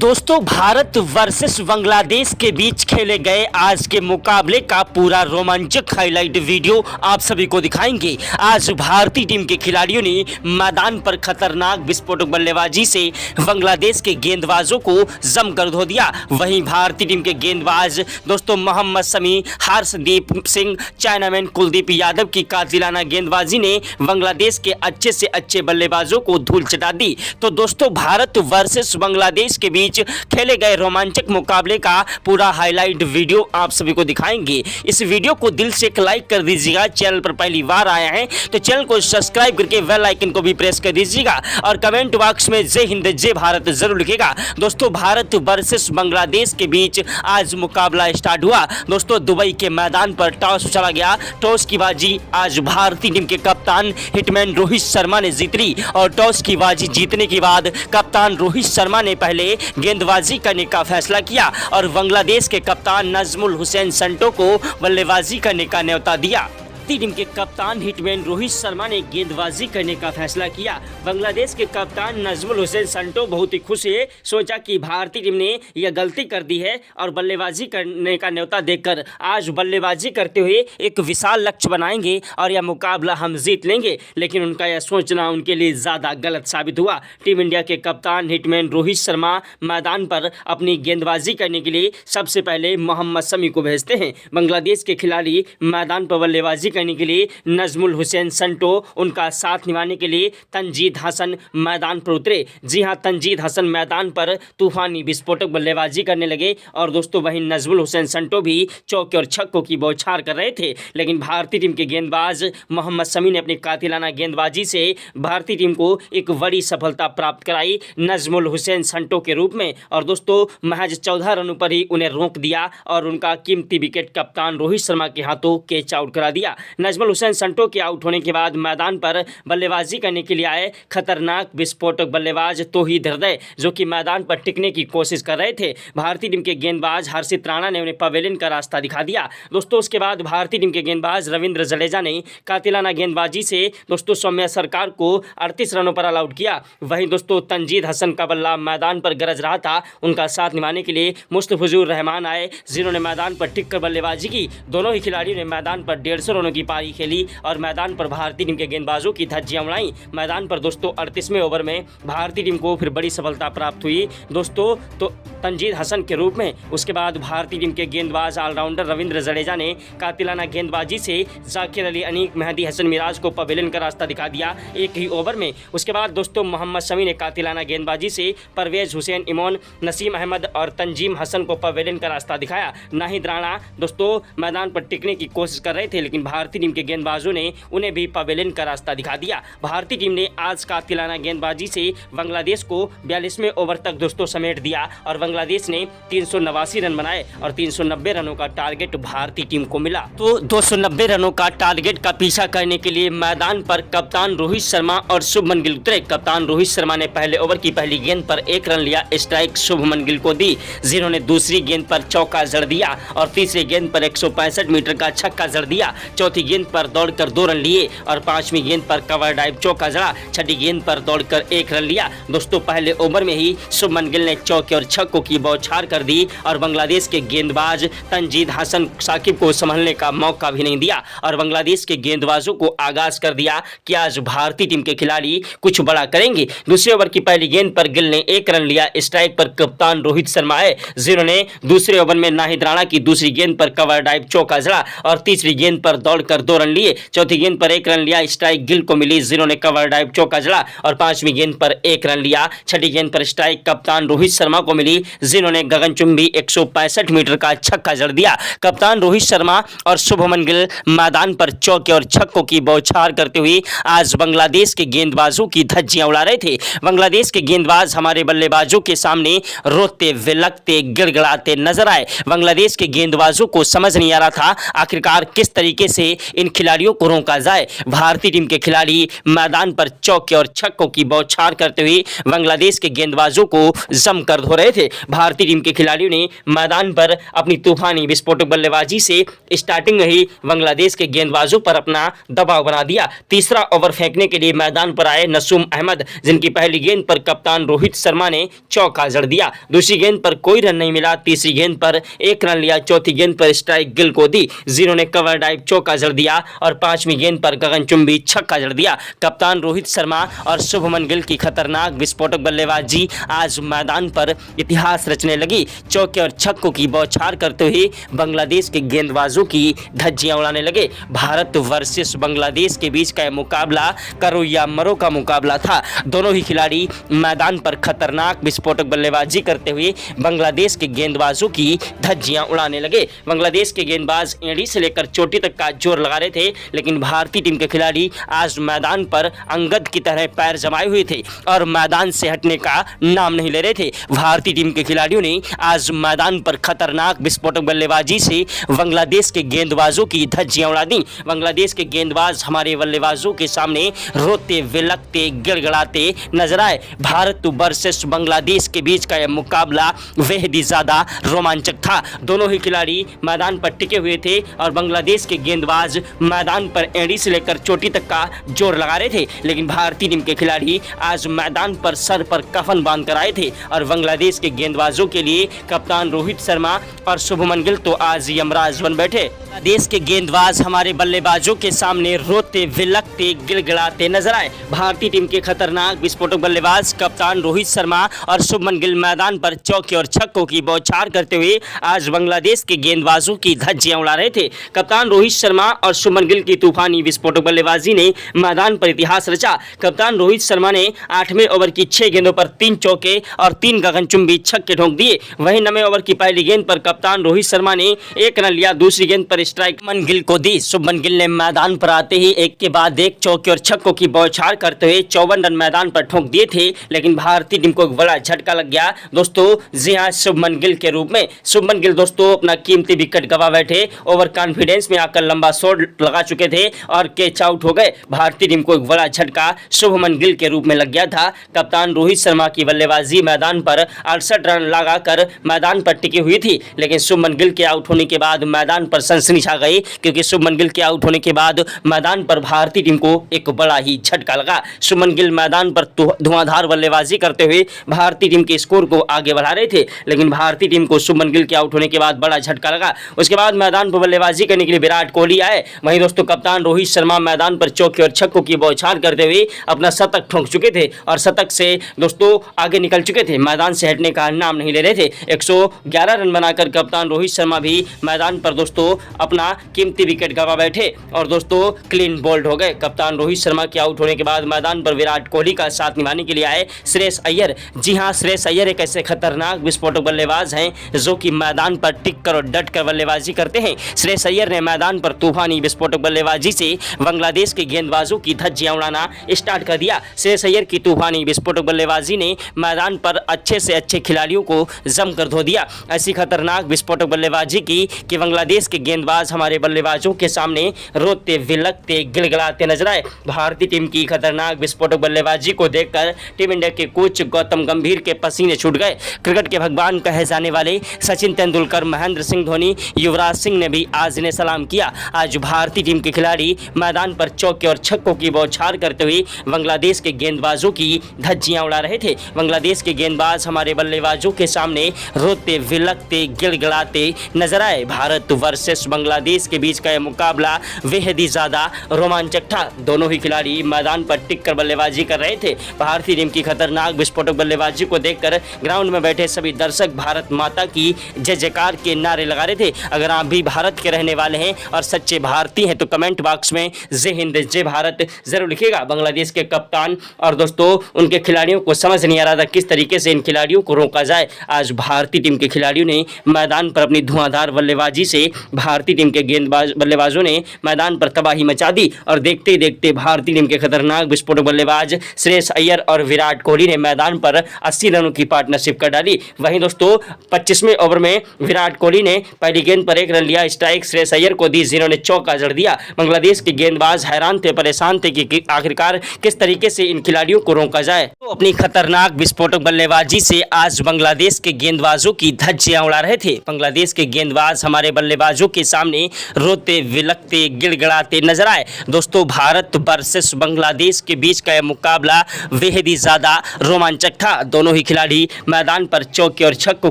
दोस्तों भारत वर्सेस बांग्लादेश के बीच खेले गए आज के मुकाबले का पूरा रोमांचक हाईलाइट वीडियो आप सभी को दिखाएंगे। आज भारतीय टीम के खिलाड़ियों ने मैदान पर खतरनाक विस्फोटक बल्लेबाजी से बांग्लादेश के गेंदबाजों को जमकर धो दिया। वहीं भारतीय टीम के गेंदबाज दोस्तों मोहम्मद शमी, हर्षदीप सिंह, चाइनामैन कुलदीप यादव की कातिलाना गेंदबाजी ने बांग्लादेश के अच्छे से अच्छे बल्लेबाजों को धूल चटा दी। तो दोस्तों भारत वर्सेस बांग्लादेश के बीच खेले गए रोमांचक मुकाबले का पूरा हाईलाइट वीडियो आप सभी को दिखाएंगे। इस वीडियो को दिल से एक लाइक कर दीजिएगा। चैनल पर पहली बार आए हैं तो चैनल को सब्सक्राइब करके बेल आइकन को भी प्रेस कर दीजिएगा और कमेंट बॉक्स में जय हिंद जय भारत जरूर लिखिएगा। दोस्तों भारत वर्सेस बांग्लादेश के बीच आज मुकाबला स्टार्ट हुआ। दोस्तों दुबई के मैदान पर टॉस चला गया। टॉस की बाजी आज भारतीय टीम के कप्तान हिटमैन रोहित शर्मा ने जीत ली और टॉस की बाजी जीतने के बाद कप्तान रोहित शर्मा ने पहले गेंदबाजी करने का फैसला किया और बांग्लादेश के कप्तान नजमुल हुसैन संटो को बल्लेबाजी करने का न्योता दिया। भारतीय टीम के कप्तान हिटमैन रोहित शर्मा ने गेंदबाजी करने का फैसला किया। बांग्लादेश के कप्तान नजमुल हुसैन संटो बहुत ही खुश हुए, सोचा कि भारतीय टीम ने यह गलती कर दी है और बल्लेबाजी करने का न्योता देकर आज बल्लेबाजी करते हुए एक विशाल लक्ष्य बनाएंगे और यह मुकाबला हम जीत लेंगे। लेकिन उनका यह सोचना उनके लिए ज़्यादा गलत साबित हुआ। टीम इंडिया के कप्तान हिटमैन रोहित शर्मा मैदान पर अपनी गेंदबाजी करने के लिए सबसे पहले मोहम्मद शमी को भेजते हैं। बांग्लादेश के खिलाड़ी मैदान पर बल्लेबाजी करने के लिए नजमुल हुसैन संटो, उनका साथ निभाने के लिए तंजीद हसन मैदान पर उतरे। जी हां, तंजीद हसन मैदान पर तूफानी विस्फोटक बल्लेबाजी करने लगे और दोस्तों वहीं नजमुल हुसैन संटो भी चौके और छक्कों की बौछार कर रहे थे। लेकिन भारतीय टीम के गेंदबाज मोहम्मद शमी ने अपनी कातिलाना गेंदबाजी से भारतीय टीम को एक बड़ी सफलता प्राप्त कराई नजमुल हुसैन संटो के रूप में और दोस्तों महज 14 रनों पर ही उन्हें रोक दिया और उनका कीमती विकेट कप्तान रोहित शर्मा के हाथों कैच आउट करा दिया। नजमुल हुसैन संटो के आउट होने के बाद मैदान पर बल्लेबाजी करने के लिए आए खतरनाक विस्फोटक बल्लेबाज तौहीद हृदय, जो कि मैदान पर टिकने की कोशिश कर रहे थे। भारतीय टीम के गेंदबाज हर्षित राणा ने उन्हें पवेलियन का रास्ता दिखा दिया। दोस्तों उसके बाद भारतीय टीम के गेंदबाज रविंद्र जडेजा ने कातिलाना गेंदबाजी से दोस्तों सौम्या सरकार को 38 रनों पर ऑल आउट किया। वहीं दोस्तों तंजीद हसन का बल्ला मैदान पर गरज रहा था। उनका साथ निभाने के लिए मुस्तफिजुर रहमान आए, जिन्होंने मैदान पर टिक कर बल्लेबाजी की। दोनों ही खिलाड़ियों ने मैदान पर 150 रनों की पारी खेली और मैदान पर भारतीय टीम के गेंदबाजों की धज्जियां उड़ाई। मैदान पर दोस्तों 38वें ओवर में भारतीय टीम को फिर बड़ी सफलता प्राप्त हुई दोस्तों तो तंजीद हसन के रूप में। उसके बाद भारतीय टीम के गेंदबाज ऑलराउंडर रविंद्र जडेजा ने कातिलाना गेंदबाजी से जाकिर अली अनीक, मेहदी हसन मिराज को पवेलियन का रास्ता दिखा दिया एक ही ओवर में। उसके बाद दोस्तों मोहम्मद शमी ने कातिलाना गेंदबाजी से परवेज हुसैन इमोन, नसीम अहमद और तंजीम हसन को पवेलियन का रास्ता दिखाया। नाहिद राणा दोस्तों मैदान पर टिकने की कोशिश कर रहे थे, लेकिन भारतीय टीम के गेंदबाजों ने उन्हें भी पवेलियन का रास्ता दिखा दिया। भारतीय टीम ने आज कातिलाना गेंदबाजी से बांग्लादेश को 42वें ओवर तक दोस्तों समेट दिया और बांग्लादेश ने 389 रन बनाए और 390 रनों का टारगेट भारतीय टीम को मिला। तो 290 रनों का टारगेट का पीछा करने के लिए मैदान पर कप्तान रोहित शर्मा और शुभमन गिल उतरे। कप्तान रोहित शर्मा ने पहले ओवर की पहली गेंद पर 1 रन लिया, स्ट्राइक शुभमन गिल को दी, जिन्होंने दूसरी गेंद पर चौका जड़ दिया और तीसरी गेंद पर 165 मीटर का छक्का जड़ दिया। चौथी गेंद पर दौड़कर 2 रन लिए और 5वीं गेंद पर कवर ड्राइव चौका जड़ा। छठी गेंद पर दौड़कर 1 रन लिया। दोस्तों पहले ओवर में ही शुभमन गिल ने चौके और छक्कों की बौछार कर दी और बांग्लादेश के गेंदबाज तंजीद हसन साकिब को संभलने का मौका भी नहीं दिया और बांग्लादेश के गेंदबाजों को आगाज कर दिया कि आज भारतीय टीम के खिलाड़ी कुछ बड़ा करेंगे। दूसरे ओवर की पहली गेंद पर गिल ने 1 रन लिया। स्ट्राइक पर कप्तान रोहित शर्मा आए, जिन्होंने दूसरे ओवर में नाहिद राणा की दूसरी गेंद पर कवर ड्राइव चौका जड़ा और तीसरी गेंद पर दौड़कर 2 रन लिए। चौथी गेंद पर 1 रन लिया, स्ट्राइक गिल को मिली, जिन्होंने कवर ड्राइव चौका जड़ा और 5वीं गेंद पर 1 रन लिया। छठी गेंद पर स्ट्राइक कप्तान रोहित शर्मा को मिली, जिन्होंने गगनचुंबी 165 मीटर का छक्का जड़ दिया। कप्तान रोहित शर्मा और शुभमन गिल मैदान पर चौके और छक्कों की बौछार करते हुए आज बांग्लादेश के गेंदबाजों की धज्जियां उड़ा रहे थे। बांग्लादेश के गेंदबाज हमारे बल्लेबाजों के सामने रोते, विलखते, गिड़गिड़ाते नजर आए। बांग्लादेश के गेंदबाजों को समझ नहीं आ रहा था आखिरकार किस तरीके से से इन खिलाड़ियों को रोका जाए। भारतीय टीम के खिलाड़ी मैदान पर चौके और छक्कों की बौछार करते हुए बांग्लादेश के गेंदबाजों को जमकर धो रहे थे। भारतीय टीम के खिलाड़ियों ने मैदान पर अपनी तूफानी विस्फोटक बल्लेबाजी से स्टार्टिंग में ही बांग्लादेश के गेंदबाजों पर अपना दबाव बना दिया। तीसरा ओवर फेंकने के लिए मैदान पर आए नसूम अहमद, जिनकी पहली गेंद पर कप्तान रोहित शर्मा ने चौका जड़ दिया। दूसरी गेंद पर कोई रन नहीं मिला, तीसरी गेंद पर एक रन लिया, चौथी गेंद पर स्ट्राइक गिल को दी, जिन्होंने कवर ड्राइव चौका जड़ दिया और पांचवीं गेंद पर गगनचुंबी छक्का जड़ दिया। कप्तान रोहित शर्मा और शुभमन गिल की खतरनाक विस्फोटक बल्लेबाजी आज मैदान पर इतिहास रचने लगी। चौके और छक्कों की बौछार करते हुए बांग्लादेश के गेंदबाजों की धज्जियां उड़ाने लगे। भारत वर्सेस बांग्लादेश के बीच का यह मुकाबला करो या मरो का मुकाबला था। दोनों ही खिलाड़ी मैदान पर खतरनाक विस्फोटक बल्लेबाजी करते हुए बांग्लादेश के गेंदबाजों की धज्जियां उड़ाने लगे। बांग्लादेश के गेंदबाज एड़ी से लेकर चोटी तक का जोर लगा रहे थे, लेकिन भारतीय टीम के खिलाड़ी आज मैदान पर अंगद की तरह पैर जमाए हुए थे और मैदान से हटने का नाम नहीं ले रहे थे। भारतीय टीम के खिलाड़ियों ने आज मैदान पर खतरनाक विस्फोटक बल्लेबाजी से बांग्लादेश के गेंदबाजों की धज्जियां उड़ा दी। बांग्लादेश के गेंदबाज हमारे बल्लेबाजों के सामने रोते विलकते गिड़गिड़ाते नजर आए। भारत वर्सेस बांग्लादेश के बीच का यह मुकाबला बेहद ही ज्यादा रोमांचक था। दोनों ही खिलाड़ी मैदान पर टिके हुए थे और बांग्लादेश के गेंदबाज मैदान पर एड़ी से लेकर चोटी तक का जोर लगा रहे थे, लेकिन भारतीय टीम के खिलाड़ी आज मैदान पर सर पर कफन बांध कर आए थे और बांग्लादेश के गेंदबाजों के लिए कप्तान रोहित शर्मा और शुभमन गिल तो आज यमराज बन बैठे। देश के गेंदबाज हमारे बल्लेबाजों के सामने रोते विलकते गिड़गिड़ाते नजर आए। भारतीय टीम के खतरनाक विस्फोटक बल्लेबाज कप्तान रोहित शर्मा और शुभमन गिल मैदान पर चौके और छक्कों की बौछार करते हुए आज बांग्लादेश के गेंदबाजों की धज्जियां उड़ा रहे थे। कप्तान रोहित शर्मा और शुभमन गिल की तूफानी विस्फोटक बल्लेबाजी ने मैदान पर इतिहास रचा। कप्तान रोहित शर्मा ने 8वें ओवर की 6 गेंदों पर 3 चौके और 3 गगनचुंबी छक्के ठोक दिए। वहीं 9वें ओवर की पहली गेंद पर कप्तान रोहित शर्मा ने 1 रन लिया, दूसरी गेंद पर स्ट्राइक शुभमन गिल को दी। शुभमन गिल ने मैदान पर आते ही एक के बाद एक चौके और छक्कों की बौछार करते हुए 54 रन मैदान पर ठोक दिए थे, लेकिन भारतीय टीम को एक बड़ा झटका लग गया दोस्तों। जी हां, शुभमन गिल के रूप में शुभमन गिल दोस्तों अपना कीमती विकेट गवा बैठे, ओवर कॉन्फिडेंस में आकर लंबा शॉट लगा चुके थे और कैच आउट हो गए। भारतीय टीम को एक बड़ा झटका शुभमन गिल के रूप में लग गया था। कप्तान रोहित शर्मा की बल्लेबाजी मैदान पर 68 रन लगाकर मैदान पर टिकी हुई थी, लेकिन शुभमन गिल के आउट होने के बाद मैदान पर सनसनी छा गई, क्योंकि शुभमन गिल के आउट होने के बाद मैदान पर भारतीय टीम को एक बड़ा ही झटका लगा। शुभमन गिल मैदान पर धुआंधार बल्लेबाजी करते हुए भारतीय टीम के स्कोर को आगे बढ़ा रहे थे, लेकिन भारतीय टीम को शुभमन गिल के आउट होने के बाद बड़ा झटका लगा। उसके बाद मैदान पर बल्लेबाजी करने के लिए विराट कोहली आए। वहीं दोस्तों कप्तान रोहित शर्मा मैदान पर चौके और छक्कों की बौछार करते हुए अपना शतक ठोक चुके थे और शतक से दोस्तों आगे निकल चुके थे, मैदान से हटने का नाम नहीं ले रहे थे। 111 रन बनाकर कप्तान रोहित शर्मा भी मैदान पर दोस्तों अपना कीमती विकेट गंवा बैठे और दोस्तों क्लीन बोल्ड हो गए। कप्तान रोहित शर्मा के आउट होने के बाद मैदान पर विराट कोहली का साथ निभाने के लिए आए श्रेयस अय्यर। जी हां, श्रेयस अय्यर एक ऐसे खतरनाक विस्फोटक बल्लेबाज हैं जो कि मैदान पर टिक कर और डट कर बल्लेबाजी करते हैं। श्रेयस अय्यर ने मैदान पर तूफानी विस्फोटक बल्लेबाजी से बांग्लादेश के गेंदबाजों की धज्जियां उड़ाना स्टार्ट कर दिया। श्रेयस अय्यर की तूफानी विस्फोटक बल्लेबाजी ने मैदान पर अच्छे से अच्छे खिलाड़ियों को जमकर धो दिया। ऐसी खतरनाक विस्फोटक बल्लेबाजी की कि बांग्लादेश के गेंदबाज हमारे बल्लेबाजों के सामने रोते विलकते गिड़गिड़ाते नजर आए। भारतीय टीम की खतरनाक विस्फोटक बल्लेबाजी को देखकर टीम इंडिया के कोच गौतम गंभीर के पसीने छूट गए। क्रिकेट के भगवान कहे जाने वाले सचिन तेंदुलकर, महेंद्र सिंह धोनी, युवराज सिंह ने भी आज इन्हें सलाम किया। आज भारतीय टीम के खिलाड़ी मैदान पर चौके और छक्कों की बौछार करते हुए बांग्लादेश के गेंदबाजों की धज्जियां उड़ा रहे थे। बांग्लादेश के गेंदबाज हमारे बल्लेबाजों के सामने रोते विलकते गिड़गिड़ाते नजर आए। भारत वर्सेस बांग्लादेश के बीच का यह मुकाबला बेहद ही ज्यादा रोमांचक था। दोनों ही खिलाड़ी मैदान पर टिककर बल्लेबाजी कर रहे थे। भारतीय टीम की खतरनाक विस्फोटक बल्लेबाजी को देखकर ग्राउंड में बैठे सभी दर्शक भारत माता की जय जयकार के नारे लगा रहे थे। अगर आप भी भारत के रहने वाले हैं और सच्चे भारतीय हैं तो कमेंट बॉक्स में जय हिंद जय भारत जरूर लिखिएगा। बांग्लादेश के कप्तान और दोस्तों उनके खिलाड़ियों को समझ नहीं आ रहा था किस तरीके से इन खिलाड़ियों को रोका जाए। आज भारतीय टीम के खिलाड़ियों ने मैदान पर अपनी धुआंधार बल्लेबाजी से भारतीय भारतीय टीम के गेंदबाज बल्लेबाजों ने मैदान पर तबाही मचा दी और देखते ही देखते भारतीय टीम के खतरनाक विस्फोटक बल्लेबाज श्रेयस अय्यर और विराट कोहली ने मैदान पर 80 रनों की पार्टनरशिप कर डाली। वहीं दोस्तों 25वें ओवर में विराट कोहली ने पहली गेंद पर 1 रन लिया, स्ट्राइक श्रेयस अय्यर को दी, जिन्होंने चौका जड़ दिया। बांग्लादेश के गेंदबाज हैरान थे, परेशान थे कि आखिरकार किस तरीके से इन खिलाड़ियों को रोका जाए। तो अपनी खतरनाक विस्फोटक बल्लेबाजी से आज बांग्लादेश के गेंदबाजों की धज्जियां उड़ा रहे थे। बांग्लादेश के गेंदबाज हमारे बल्लेबाजों के सामने रोते विलकते गिड़गिड़ाते नजर आए। दोस्तों भारत वर्सेस बांग्लादेश के बीच का यह मुकाबला बेहद ही ज्यादा रोमांचक था। दोनों ही खिलाड़ी मैदान पर चौके और छक्कों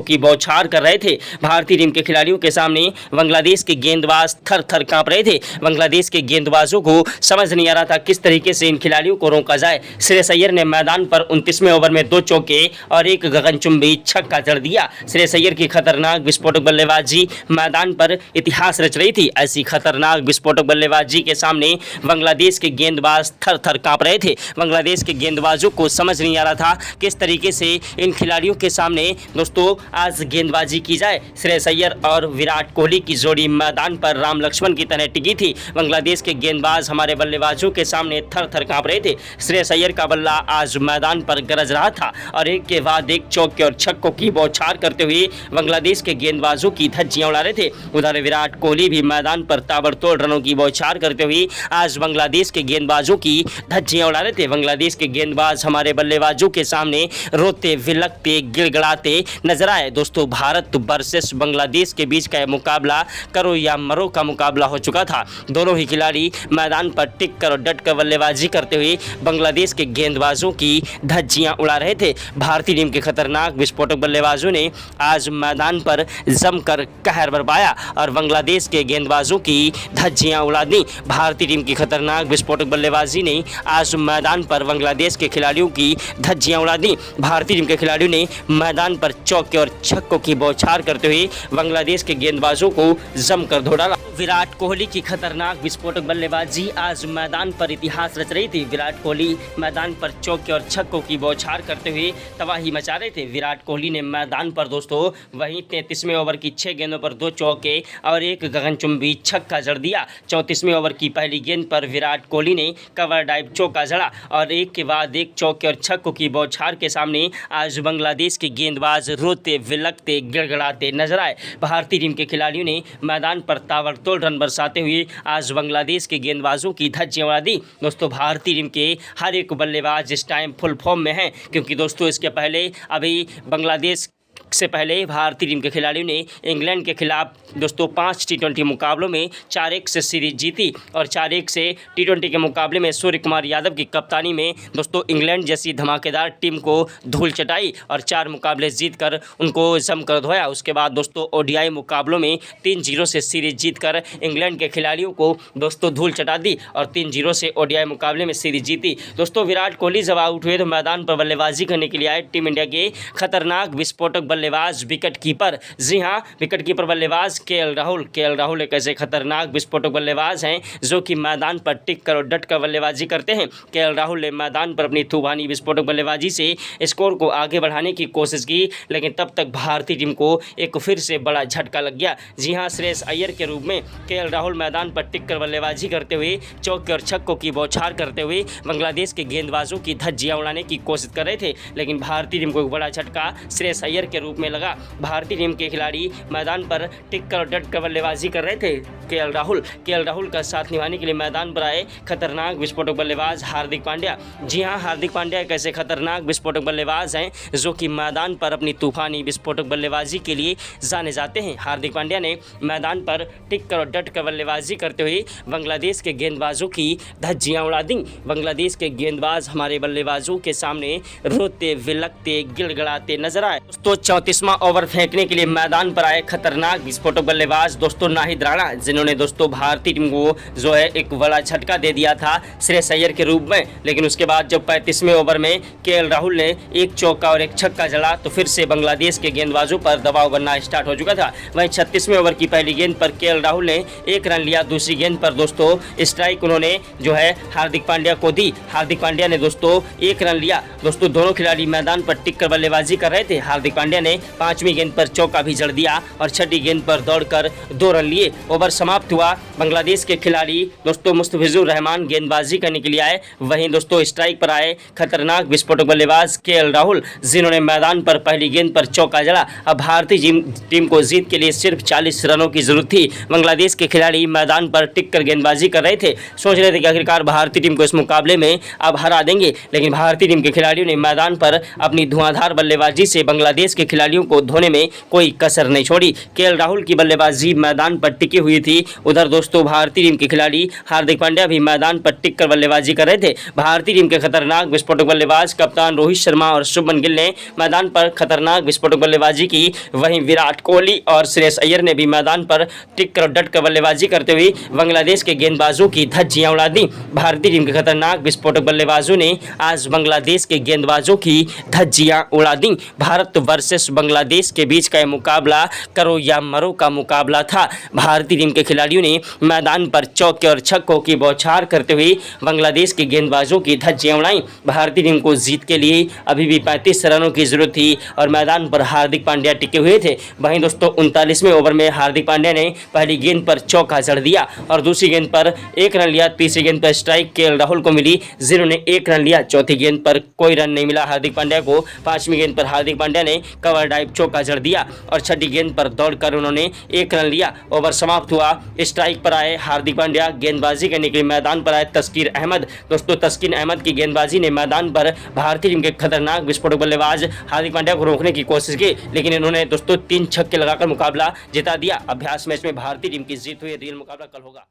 की बौछार कर रहे थे। भारतीय टीम के खिलाड़ियों के सामने बांग्लादेश के गेंदबाज थर थर कांप रहे थे। बांग्लादेश के गेंदबाजों को समझ नहीं आ रहा था किस तरीके से इन खिलाड़ियों को रोका जाए। श्रेयस अय्यर ने मैदान पर 29वें ओवर में 2 चौके और 1 गगनचुंबी छक्का जड़ दिया। श्रेयस अय्यर की खतरनाक विस्फोटक बल्लेबाजी मैदान पर इतिहास रच रही थी। ऐसी खतरनाक विस्फोटक बल्लेबाजी के सामने बांग्लादेश के गेंदबाज थर थर कांप रहे थे। बांग्लादेश के गेंदबाजों को समझ नहीं आ रहा था किस तरीके से इन खिलाड़ियों के सामने दोस्तों आज गेंदबाजी की जाए। श्रेयस अय्यर और विराट कोहली की जोड़ी मैदान पर राम लक्ष्मण की तरह टिकी थी। बांग्लादेश के गेंदबाज हमारे बल्लेबाजों के सामने थर थर कांप रहे थे। श्रेयस अय्यर का बल्ला आज मैदान पर गरज रहा था और एक के बाद एक चौके और छक्कों की बौछार करते हुए बांग्लादेश के गेंदबाजों की धज्जियां उड़ा रहे थे। उधर विराट कोहली भी मैदान पर ताबड़तोड़ रनों की बौछार करते हुए आज बांग्लादेश के गेंदबाजों की धज्जियां उड़ा रहे थे। बांग्लादेश के गेंदबाज हमारे बल्लेबाजों के सामने रोते विलकते गिड़गिड़ाते नजर आए। दोस्तों भारत वर्सेस बांग्लादेश के बीच का यह मुकाबला करो या मरो का मुकाबला हो चुका था। दोनों ही खिलाड़ी मैदान पर टिक कर और डट कर बल्लेबाजी करते हुए बांग्लादेश के गेंदबाजों की धज्जियां उड़ा रहे थे। भारतीय टीम के खतरनाक विस्फोटक बल्लेबाजों ने आज मैदान पर जमकर कहर बरपाया और बांग्लादेश के गेंदबाजों की धज्जियां उड़ा दी। भारतीय टीम की खतरनाक विस्फोटक बल्लेबाजी ने आज मैदान पर बांग्लादेश के खिलाड़ियों की धज्जियां उड़ा दी। भारतीय टीम के खिलाड़ियों ने मैदान पर चौके और छक्कों की बौछार करते हुए बांग्लादेश के गेंदबाजों को जमकर धो डाला। विराट कोहली की खतरनाक विस्फोटक बल्लेबाजी आज मैदान पर इतिहास रच रही थी। विराट कोहली मैदान पर चौके और छक्कों की बौछार करते हुए तबाही मचा रहे थे। विराट कोहली ने मैदान पर दोस्तों वहीं 33वें ओवर की 6 गेंदों पर 2 चौके और 1 गगनचुंबी छक्का जड़ दिया। 34वें ओवर की पहली गेंद पर विराट कोहली ने कवर डाइव चौका जड़ा और एक के बाद एक चौके और छक्कों की बौछार के सामने आज बांग्लादेश के गेंदबाज रोते विलकते गिड़गिड़ाते नजर आए। भारतीय टीम के खिलाड़ियों ने मैदान पर ताबड़तोड़ रन बरसाते हुए आज बांग्लादेश के गेंदबाजों की धज्जियां उड़ा दी। दोस्तों भारतीय टीम के हर एक बल्लेबाज इस टाइम फुल फॉर्म में हैं, क्योंकि दोस्तों इसके पहले अभी बांग्लादेश से पहले भारतीय टीम के खिलाड़ियों ने इंग्लैंड के खिलाफ दोस्तों 5 टी20 मुकाबलों में 4-1 से सीरीज जीती और 4-1 से टी20 के मुकाबले में सूर्य कुमार यादव की कप्तानी में दोस्तों इंग्लैंड जैसी धमाकेदार टीम को धूल चटाई और 4 मुकाबले जीतकर उनको जमकर धोया। उसके बाद दोस्तों ओडीआई मुकाबलों में 3-0 से सीरीज जीतकर इंग्लैंड के खिलाड़ियों को दोस्तों धूल चटा दी और 3-0 से ओडीआई मुकाबले में सीरीज जीती। दोस्तों विराट कोहली जब आउट हुए तो मैदान पर बल्लेबाजी करने के लिए आए टीम इंडिया के खतरनाक विस्फोटक बल्लेबाज विकेट कीपर, जी हां विकेट कीपर बल्लेबाज केएल राहुल एक ऐसे खतरनाक विस्फोटक बल्लेबाज हैं जो कि मैदान पर टिक कर और डट कर बल्लेबाजी करते हैं। केएल राहुल ने मैदान पर अपनी तूफानी विस्फोटक बल्लेबाजी से स्कोर को आगे बढ़ाने की कोशिश की, लेकिन तब तक भारतीय टीम को एक फिर से बड़ा झटका लग गया। जी हां श्रेयस अय्यर के रूप में केएल राहुल मैदान पर टिक कर बल्लेबाजी करते हुए चौके और छक्कों की बौछार करते हुए बांग्लादेश के गेंदबाजों की धज्जियां उड़ाने की कोशिश कर रहे थे, लेकिन भारतीय टीम को एक बड़ा झटका श्रेयस अय्यर के रूप में लगा। भारतीय टीम के खिलाड़ी मैदान पर टिक कर और डट कर बल्लेबाजी कर रहे थे। केएल राहुल का साथ निभाने के लिए मैदान पर आए खतरनाक विस्फोटक बल्लेबाज हार्दिक पांड्या। जी हां हार्दिक पांड्या एक ऐसे खतरनाक विस्फोटक बल्लेबाज हैं जो कि मैदान पर अपनी तूफानी विस्फोटक बल्लेबाजी के लिए जाने जाते हैं। हार्दिक पांड्या ने मैदान पर टिक कर और डट कर बल्लेबाजी करते हुए बांग्लादेश के गेंदबाजों की धज्जियां उड़ा दी। बांग्लादेश के गेंदबाज हमारे बल्लेबाजों के सामने रोते विलकते गिड़गिड़ाते नजर आए। दोस्तों 34वां ओवर फेंकने के लिए मैदान पर आए खतरनाक विस्फोटक बल्लेबाज दोस्तों नाहिद राणा, जिन्होंने दोस्तों भारतीय टीम को जो है एक बड़ा झटका दे दिया था श्रेयस अय्यर के रूप में। लेकिन उसके बाद जब 35वें ओवर में केएल राहुल ने 1 चौका और 1 छक्का जड़ा तो फिर से बांग्लादेश के गेंदबाजों पर दबाव बनना स्टार्ट हो चुका था। वहीं 36वें ओवर की पहली गेंद पर केएल राहुल ने 1 रन लिया। दूसरी गेंद पर दोस्तों स्ट्राइक उन्होंने जो है हार्दिक पांड्या को दी। हार्दिक पांड्या ने दोस्तों 1 रन लिया। दोस्तों दोनों खिलाड़ी मैदान पर टिक कर बल्लेबाजी कर रहे थे। हार्दिक पांड्या ने 5वीं गेंद पर चौका भी जड़ दिया और 6ठी गेंद पर दौड़कर 2 रन लिए। ओवर समाप्त हुआ। बांग्लादेश के खिलाड़ी दोस्तों मुस्तफिजुर रहमान गेंदबाजी करने के लिए आए। वहीं दोस्तों स्ट्राइक पर आए खतरनाक विस्फोटक बल्लेबाज केएल राहुल, जिन्होंने मैदान पर पहली गेंद पर चौका जड़ा। अब भारतीय टीम को जीत के लिए सिर्फ 40 रनों की जरूरत थी। बांग्लादेश के खिलाड़ी मैदान पर टिक कर गेंदबाजी कर रहे थे, सोच रहे थे कि आखिरकार भारतीय टीम को इस मुकाबले में अब हरा देंगे, लेकिन भारतीय टीम के खिलाड़ियों ने मैदान पर अपनी धुआंधार बल्लेबाजी से बांग्लादेश के खिलाड़ियों को धोने में कोई कसर नहीं छोड़ी। केएल राहुल की बल्लेबाजी मैदान पर टिकी हुई थी। उधर दोस्तों भारतीय टीम के खिलाड़ी हार्दिक पांड्या भी मैदान पर टिक कर बल्लेबाजी कर रहे थे। भारतीय टीम के खतरनाक विस्फोटक बल्लेबाज कप्तान रोहित शर्मा और शुभमन गिल ने मैदान पर खतरनाक विस्फोटक बल्लेबाजी की। वहीं विराट कोहली और श्रेयस अय्यर ने भी मैदान पर टिक कर डट कर बल्लेबाजी करते हुए बांग्लादेश के गेंदबाजों की धज्जियां उड़ा दी। भारतीय टीम के खतरनाक विस्फोटक बल्लेबाजों ने आज बांग्लादेश के गेंदबाजों की धज्जियां उड़ा दी। भारत वर्सेस बांग्लादेश के बीच का यह मुकाबला करो या मरो का मुकाबला था। भारतीय टीम के खिलाड़ियों ने मैदान पर चौके और छक्कों की बौछार करते हुए बांग्लादेश के गेंदबाजों की धज्जियां उड़ाई। भारतीय टीम को जीत के लिए अभी भी 35 रनों की जरूरत थी और मैदान पर हार्दिक पांड्या टिके हुए थे। वहीं दोस्तों 39वें ओवर में हार्दिक पांड्या ने पहली गेंद पर चौका जड़ दिया और दूसरी गेंद पर 1 रन लिया। तीसरी गेंद पर स्ट्राइक केएल राहुल को मिली, जिन्होंने 1 रन लिया। चौथी गेंद पर कोई रन नहीं मिला हार्दिक पांड्या को। 5वीं गेंद पर हार्दिक पांड्या ने कवर ड्राइव चौका जड़ दिया और 6ठी गेंद पर दौड़कर उन्होंने 1 रन लिया। ओवर समाप्त हुआ। स्ट्राइक पर आए हार्दिक पांड्या, गेंदबाजी करने के लिए मैदान पर आए तस्कीर अहमद। दोस्तों तस्कीर अहमद की गेंदबाजी ने मैदान पर भारतीय टीम के खतरनाक विस्फोटक बल्लेबाज हार्दिक पांड्या को रोकने की कोशिश की, लेकिन इन्होंने दोस्तों 3 छक्के लगाकर मुकाबला जिता दिया। अभ्यास मैच में भारतीय टीम की जीत हुई। रियल मुकाबला कल होगा।